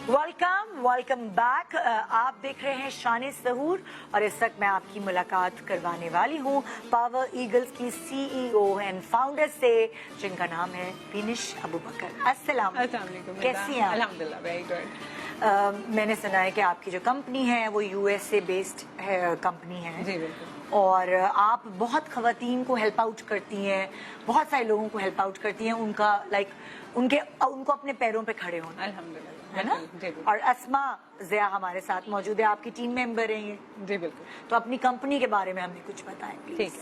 Welcome back. आप देख रहे हैं शान सहूर और इस वक्त मैं आपकी मुलाकात करवाने वाली हूँ पावर ईगल्स की सीईओ एंड फाउंडर से, जिनका नाम है विनिश अबू बकर। अस्सलाम वालेकुम, कैसी हैं आप? अल्हम्दुलिल्लाह, वेरी गुड। मैंने सुना है कि आपकी जो कंपनी है वो यूएसए बेस्ड कंपनी है। जी बिल्कुल। और आप बहुत खवातीन को हेल्प आउट करती हैं, बहुत सारे लोगों को हेल्प आउट करती हैं, उनका उनको अपने पैरों पे खड़े होना, अल्हम्दुलिल्लाह, है ना? जी बिल्कुल। और अस्मा ज़िया हमारे साथ मौजूद है, आपकी टीम मेंबर हैं ये। जी बिल्कुल। तो अपनी कंपनी के बारे में हमें कुछ बताएं प्लीज। ठीक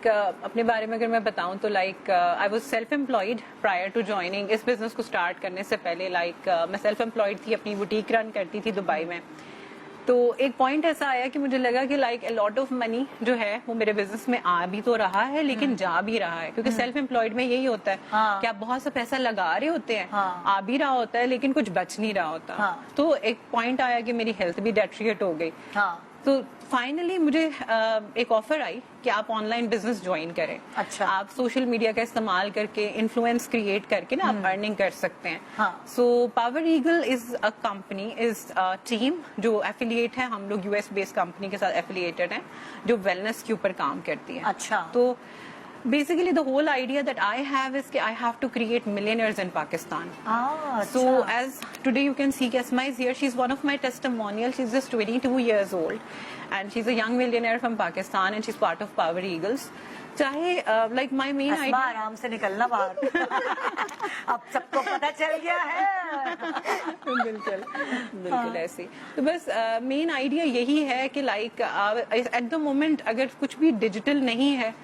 है। अपने बारे में अगर मैं बताऊं तो I was self employed prior to joining इस बिजनेस को स्टार्ट करने से पहले। मैं सेल्फ एम्प्लॉयड थी, अपनी बुटीक रन करती थी दुबई में। तो एक पॉइंट ऐसा आया कि मुझे लगा कि ए लॉट ऑफ मनी जो है वो मेरे बिजनेस में आ भी तो रहा है लेकिन जा भी रहा है, क्योंकि सेल्फ एम्प्लॉयड में यही होता है कि आप बहुत सा पैसा लगा रहे होते हैं, आ भी रहा होता है लेकिन कुछ बच नहीं रहा होता। तो एक पॉइंट आया कि मेरी हेल्थ भी डेट्रिएट हो गई। तो फाइनली मुझे एक ऑफर आई कि आप ऑनलाइन बिजनेस ज्वाइन करें। अच्छा। आप सोशल मीडिया का इस्तेमाल करके इन्फ्लुएंस क्रिएट करके ना आप अर्निंग कर सकते हैं। So power eagle is a company, is a team जो एफिलिएट है। हम लोग यूएस बेस्ड कंपनी के साथ एफिलिएटेड हैं जो वेलनेस के ऊपर काम करती है। अच्छा। तो basically the whole idea that I have is that I have to create millionaires in Pakistan. So as today you can see Asma is here, she's one of my testimonials. She's just 22 years old and she's a young millionaire from Pakistan and she's part of Power Eagles. चाहे my main idea, आराम से निकलना बाहर। अब सबको पता चल गया है। बिल्कुल ऐसे। तो बस मेन आइडिया यही है कि एट द मोमेंट अगर कुछ भी डिजिटल नहीं है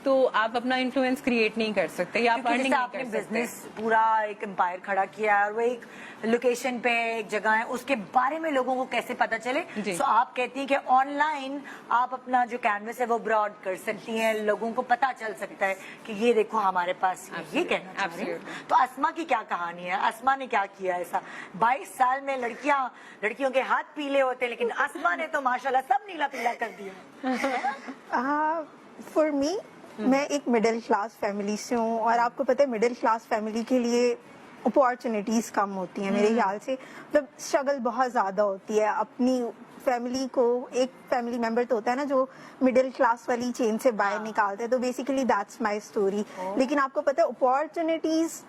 तो आप अपना इन्फ्लुएंस क्रिएट नहीं कर सकते या आप अर्निंग नहीं कर सकते। बिजनेस पूरा एक एम्पायर खड़ा किया है और वो एक लोकेशन पे एक जगह है, उसके बारे में लोगों को कैसे पता चले। तो आप कहती हैं कि ऑनलाइन आप अपना जो कैनवस है वो ब्रॉड कर सकती हैं, लोगों को पता चल सकता है कि ये देखो हमारे पास ये कहना चाह रही है। तो अस्मा की क्या कहानी है? अस्मा ने क्या किया ऐसा? 22 साल में लड़कियों के हाथ पीले होते हैं लेकिन अस्मा ने तो माशाल्लाह सब नीला पीला कर दिया। फॉर मी, मैं एक मिडिल क्लास फैमिली से हूँ और आपको पता है मिडिल क्लास फैमिली के लिए अपॉर्चुनिटीज कम होती हैं मेरे ख्याल से। मतलब स्ट्रगल बहुत ज्यादा होती है अपनी फैमिली को। एक फैमिली मेंबर तो होता है ना जो मिडिल क्लास वाली चेन से बाहर निकालते हैं। तो बेसिकली दैट्स माय स्टोरी। लेकिन आपको पता है अपॉर्चुनिटीज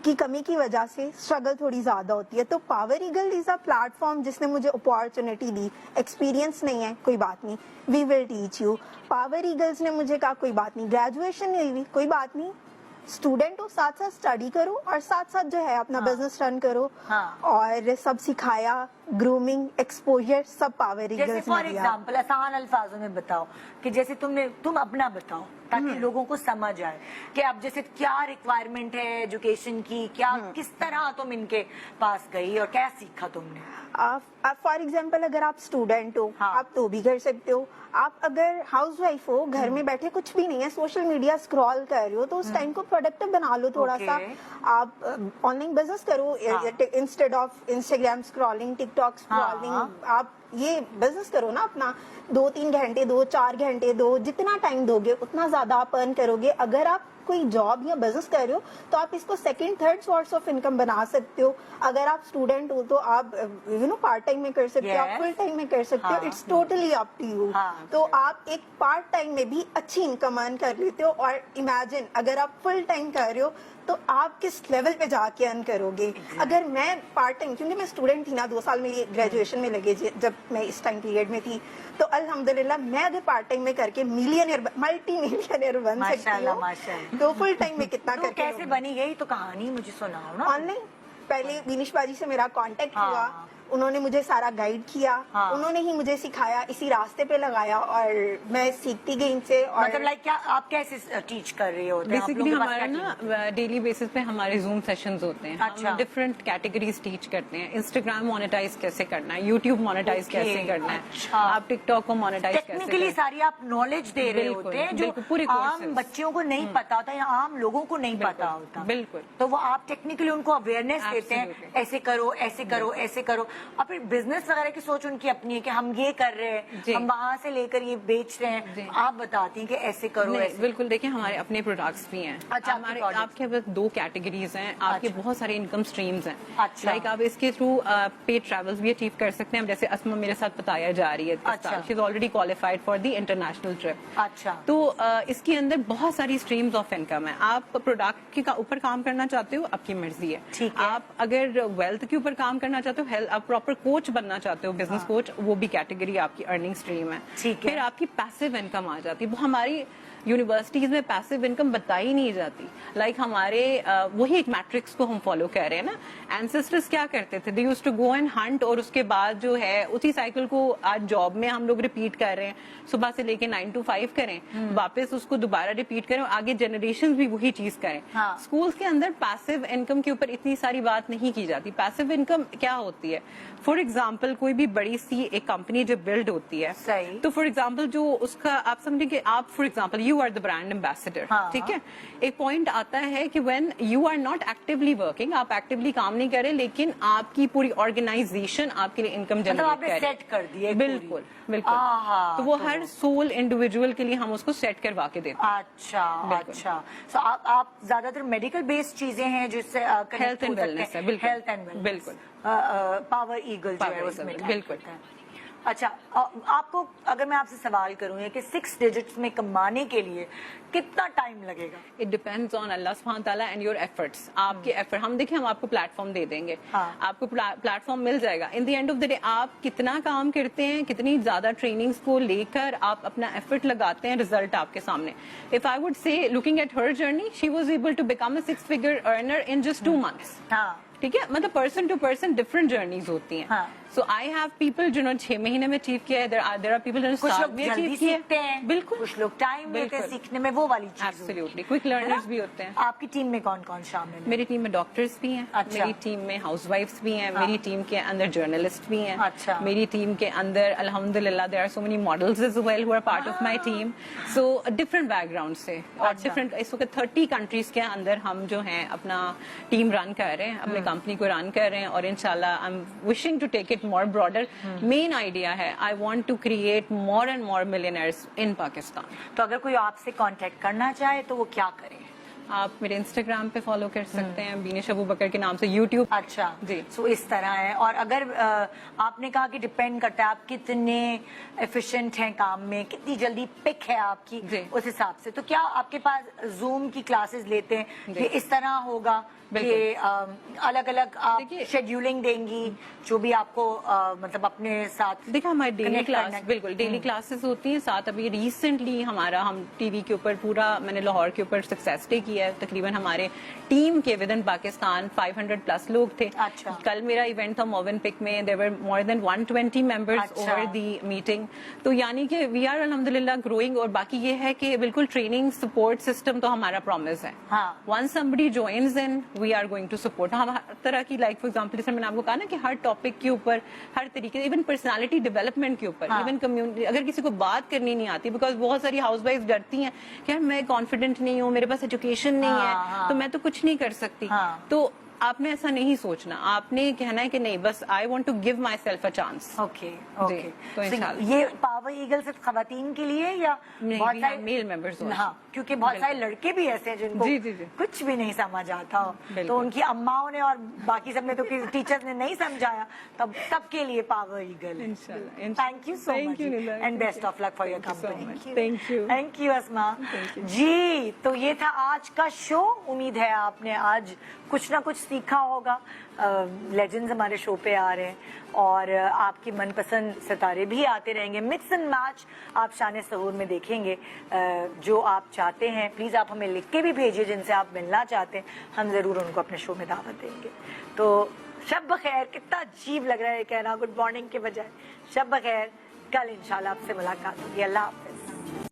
की कमी की वजह से स्ट्रगल थोड़ी ज्यादा होती है। तो power eagle is a platform जिसने मुझे अपॉर्चुनिटी दी। एक्सपीरियंस नहीं है, कोई बात नहीं, we will teach you. Power Eagles ने मुझे कहा कोई बात नहीं, ग्रेजुएशन नहीं हुई कोई बात नहीं, स्टूडेंट हो साथ साथ स्टडी करो और साथ साथ जो है अपना बिजनेस रन करो। और सब सिखाया, ग्रूमिंग, एक्सपोजर सब पावर ईगल्स ने दिया। फॉर एग्जांपल आसान अल्फाजों में बताओ कि जैसे तुम अपना बताओ ताकि लोगों को समझ आए कि अब जैसे क्या रिक्वायरमेंट है एजुकेशन की, क्या किस तरह तुम इनके पास गई और क्या सीखा तुमने। फॉर एग्जाम्पल अगर आप स्टूडेंट हो आप तो भी कर सकते हो। आप अगर हाउस वाइफ हो, घर में बैठे कुछ भी नहीं है, सोशल मीडिया स्क्रॉल कर रहे हो तो उस टाइम को प्रोडक्टिव बना लो थोड़ा सा। आप ऑनलाइन बिजनेस करो instead of Instagram scrolling, TikTok scrolling. आप ये बिजनेस करो ना अपना, 2-3 घंटे दो, 4 घंटे दो, जितना टाइम दोगे उतना ज्यादा आप अर्न करोगे। अगर आप कोई जॉब या बिजनेस कर रहे हो तो आप इसको second third source of income बना सकते हो। अगर आप स्टूडेंट हो तो आप पार्ट टाइम में कर सकते हो, आप फुल टाइम में कर सकते हो। It's totally up to you. तो आप एक पार्ट टाइम में भी अच्छी इनकम अर्न कर लेते हो। और इमेजिन अगर आप फुल टाइम कर रहे हो तो आप किस लेवल पे जाके अर्न करोगे। अगर मैं पार्ट टाइम, क्योंकि मैं स्टूडेंट थी ना, 2 साल मेरी ग्रेजुएशन में लगे जब मैं इस टाइम पीरियड में थी, तो अल्हम्दुलिल्लाह मैं अगर पार्ट टाइम में करके मल्टी मिलियनियर बन सकती हूँ तो फुल टाइम में कितना करके कैसे बनी गई तो कहानी मुझे सुनाओ ना। ऑनलाइन पहले विनिश बाजी से मेरा कांटेक्ट हुआ, उन्होंने मुझे सारा गाइड किया, उन्होंने ही मुझे सिखाया, इसी रास्ते पे लगाया और मैं सीखती गई इनसे। और मतलब क्या आप कैसे टीच कर रही हो? बेसिकली हमारा ना डेली बेसिस पे हमारे जूम सेशंस होते हैं। हम डिफरेंट कैटेगरीज टीच करते हैं। इंस्टाग्राम मोनेटाइज कैसे करना है, यूट्यूब मोनेटाइज कैसे करना है, आप टिकटॉक को मोनेटाइज कैसे। टेक्निकली सारी आप नॉलेज दे रहे होते हैं जो पूरे आम बच्चों को नहीं पता होता या आम लोगों को नहीं पता होता। बिल्कुल। तो वो आप टेक्निकली उनको अवेयरनेस देते हैं, ऐसे करो ऐसे करो ऐसे करो। और फिर बिजनेस वगैरह की सोच उनकी अपनी है कि हम ये कर रहे हैं, हम वहाँ से लेकर ये बेच रहे हैं, आप बताती हैं कि ऐसे करो ऐसे। बिल्कुल, देखिए हमारे अपने प्रोडक्ट्स भी हैं। अच्छा, हमारे आपके पास 2 कैटेगरीज हैं, आपके बहुत सारे इनकम स्ट्रीम्स हैं। अच्छा। लाइक आप इसके थ्रू पेड ट्रैवल्स भी अचीव कर सकते हैं, जैसे असमा मेरे साथ बताया जा रही है, she is already qualified for the international trip. अच्छा। तो इसके अंदर बहुत सारी स्ट्रीम्स ऑफ इनकम है। आप प्रोडक्ट के ऊपर काम करना चाहते हो, आपकी मर्जी है। ठीक है। आप अगर वेल्थ के ऊपर काम करना चाहते हो, हेल्थ, आप प्रॉपर कोच बनना चाहते हो, बिजनेस कोच, वो भी कैटेगरी आपकी अर्निंग स्ट्रीम है। ठीक है। फिर आपकी पैसिव इनकम आ जाती है। वो हमारी यूनिवर्सिटीज में पैसिव इनकम बताई नहीं जाती। लाइक हमारे वही एक मैट्रिक्स को हम फॉलो कर रहे हैं ना। एंसेस्टर्स क्या करते थे, they used to go and hunt, और उसके बाद जो है उसी साइकिल को आज जॉब में हम लोग रिपीट कर रहे हैं। सुबह से लेके 9 to 5 करें, वापस उसको दोबारा रिपीट करें, आगे जनरेशन भी वही चीज करें। हाँ। स्कूल्स के अंदर पैसिव इनकम के ऊपर इतनी सारी बात नहीं की जाती। पैसिव इनकम क्या होती है? फॉर एग्जाम्पल कोई भी बड़ी सी एक कंपनी जब बिल्ड होती है, सही। तो फॉर एग्जाम्पल जो उसका आप समझें कि आप for example you are the brand ambassador, ठीक है। एक पॉइंट आता है कि when you are not actively working, आप एक्टिवली काम नहीं कर रहे, लेकिन आपकी पूरी ऑर्गेनाइजेशन आपके लिए इनकम जनरेट कर सेट कर दिए। बिल्कुल बिल्कुल। तो वो हर सोल इंडिविजुअल के लिए हम उसको सेट करवा के देते हैं। अच्छा अच्छा। सो आप ज्यादातर मेडिकल बेस्ड चीजें हैं जिससे हेल्थ एंड वेलनेस है, बिल्कुल हेल्थ एंड वेलनेस, बिल्कुल। पावर ईगल जो है उसमें बिल्कुल। अच्छा, आपको अगर मैं आपसे सवाल करूँ कि 6 डिजिट्स में कमाने के लिए कितना टाइम लगेगा? इट डिपेंड्स ऑन अल्लाह सुब्हान ताला एंड योर एफर्ट्स। आपके एफर्ट, हम देखिए हम आपको प्लेटफॉर्म दे देंगे। हाँ। आपको प्लेटफॉर्म मिल जाएगा। In the end of the day आप कितना काम करते हैं, कितनी ज्यादा ट्रेनिंग्स को लेकर आप अपना एफर्ट लगाते हैं, रिजल्ट आपके सामने। If I would say looking at her journey, she was able to become a 6 figure earner in just 2 months। हाँ। ठीक है, मतलब person to person different journeys होती हैं। हाँ। सो आई हैव पीपल जिन्होंने 6 महीने में अचीव किया है, देयर आर पीपल जिन्होंने कुछ साल लोग में जल्दी अचीव किया सीखते हैं, बिल्कुल। कुछ लोग टाइम लेते हैं बिल्कुल। सीखने में, वो वाली चीज। एब्सोल्युटली, क्विक लर्नर्स भी होते हैं। आपकी टीम में कौन कौन शामिल है? मेरी टीम में डॉक्टर्स भी हैं, अच्छा। मेरी टीम में हाउसवाइफ्स भी हैं, मेरी टीम के अंदर जर्नलिस्ट भी हैं, अच्छा। मेरी टीम के अंदर अल्हम्दुलिल्लाह there are so many models as well who are part of my team. So different background से और अच्छा। डिफरेंट, इस वक्त 30 कंट्रीज के अंदर हम जो हैं अपना टीम रन कर रहे हैं, अपने कंपनी को रन कर रहे हैं, और इंशाल्लाह I am wishing to take it more broader. Main idea है I want to create more and more millionaires in Pakistan. तो अगर कोई आपसे कांटेक्ट करना चाहे तो वो क्या करे? आप मेरे इंस्टाग्राम पे फॉलो कर सकते हैं, बीनिश अबू बकर के नाम से, यूट्यूब। अच्छा जी। सो इस तरह है। और अगर आपने कहा कि डिपेंड करता है आप कितने एफिशिएंट हैं काम में, कितनी जल्दी पिक है आपकी, जी। उस हिसाब से। तो क्या आपके पास जूम की क्लासेस लेते हैं कि इस तरह होगा कि अलग अलग आप देखिए- शेड्यूलिंग देंगी जो भी आपको मतलब अपने साथ? देखा हमारी डेली connect क्लास, करना- बिल्कुल डेली क्लासेस होती हैं। साथ अभी रिसेंटली हम टीवी के ऊपर पूरा, मैंने लाहौर के ऊपर सक्सेस डे किया है। तकरीबन हमारे टीम के विद इन पाकिस्तान 500+ लोग थे। अच्छा। कल मेरा इवेंट था मोविन पिक में, there were more than 120 members अच्छा। Over the meeting. तो यानी कि वी आर अल्हम्दुलिल्लाह ग्रोइंग। और बाकी ये है कि बिल्कुल ट्रेनिंग सपोर्ट सिस्टम तो हमारा प्रॉमिस है। हाँ। Once somebody joins in, we are going to support। हम हर तरह की, लाइक फॉर एग्जांपल जैसे मैंने आपको कहा ना कि हर टॉपिक के ऊपर, हर तरीके, इवन पर्सनालिटी डेवलपमेंट के ऊपर, हाँ। इवन कम्युनिटी, अगर किसी को बात करनी नहीं आती, बिकॉज बहुत सारी हाउसवाइफ डरती हैं कि यार मैं कॉन्फिडेंट नहीं हूँ, मेरे पास एजुकेशन नहीं हाँ, है, हाँ। तो मैं तो कुछ नहीं कर सकती। हाँ। तो आपने ऐसा नहीं सोचना, आपने कहना है कि नहीं, बस I want to give myself a chance. Okay okay. तो इंशाल्लाह। ये पावर ईगल सिर्फ खवातीन के लिए या नहीं, बहुत we सारे have male members also। हाँ, क्योंकि बहुत सारे लड़के भी ऐसे हैं जिनको जी, जी, जी। कुछ भी नहीं समझ आता हो, बिल्कुल। तो उनकी अम्माओं ने और बाकी सब ने तो टीचर्स ने नहीं समझाया, तब सबके लिए पावर ईगल। इंशाल्लाह। Thank you so Thank much you, Nida। And best of luck for your Thank you so company. much। Thank you। Thank you Asma Thank you। जी। तो ये था आज का शो। उम्मीद है आपने आज कुछ ना कुछ सीखा होगा। लेजेंड्स हमारे शो पे आ रहे हैं और आपकी मनपसंद सितारे भी आते रहेंगे। मिक्स एंड मैच आप शान सहूर में देखेंगे। जो आप चाहते हैं प्लीज़ आप हमें लिख के भी भेजिए, जिनसे आप मिलना चाहते हैं, हम ज़रूर उनको अपने शो में दावत देंगे। तो शब बखैर, कितना अजीब लग रहा है कहना गुड मॉर्निंग के बजाय। शब बखैर, कल इंशाल्लाह आपसे मुलाकात होगी। अल्लाह हाफ़िज़।